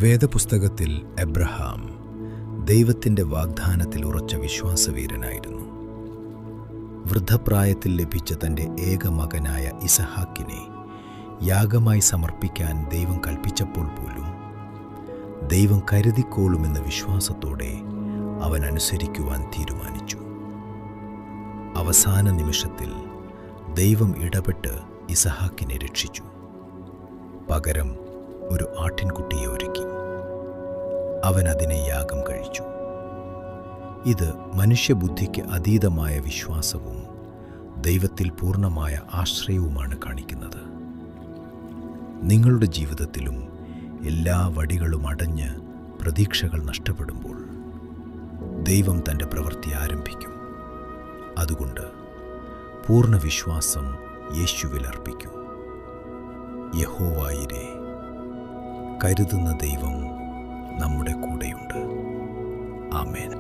വേദപുസ്തകത്തിൽ എബ്രഹാം ദൈവത്തിൻ്റെ വാഗ്ദാനത്തിൽ ഉറച്ച വിശ്വാസവീരനായിരുന്നു. വൃദ്ധപ്രായത്തിൽ ലഭിച്ച തൻ്റെ ഏകമകനായ ഇസഹാക്കിനെ യാഗമായി സമർപ്പിക്കാൻ ദൈവം കൽപ്പിച്ചപ്പോൾ പോലും ദൈവം കരുതിക്കോളുമെന്ന വിശ്വാസത്തോടെ അവൻ അനുസരിക്കുവാൻ തീരുമാനിച്ചു. അവസാന നിമിഷത്തിൽ ദൈവം ഇടപെട്ട് ഇസഹാക്കിനെ രക്ഷിച്ചു. പകരം ഒരു ആട്ടിൻകുട്ടിയെ ഒരുക്കി. അവൻ അതിനെ യാഗം കഴിച്ചു. ഇത് മനുഷ്യബുദ്ധിക്ക് അതീതമായ വിശ്വാസവും ദൈവത്തിൽ പൂർണ്ണമായ ആശ്രയവുമാണ് കാണിക്കുന്നത്. നിങ്ങളുടെ ജീവിതത്തിലും എല്ലാ വഴികളും അടഞ്ഞ് പ്രതീക്ഷകൾ നഷ്ടപ്പെടുമ്പോൾ ദൈവം തൻ്റെ പ്രവൃത്തി ആരംഭിക്കും. അതുകൊണ്ട് പൂർണ്ണ വിശ്വാസം യേശുവിൽ അർപ്പിക്കൂ. യഹോവയിരെ, കരുതുന്ന ദൈവം നമ്മുടെ കൂടെയുണ്ട്. ആമേൻ.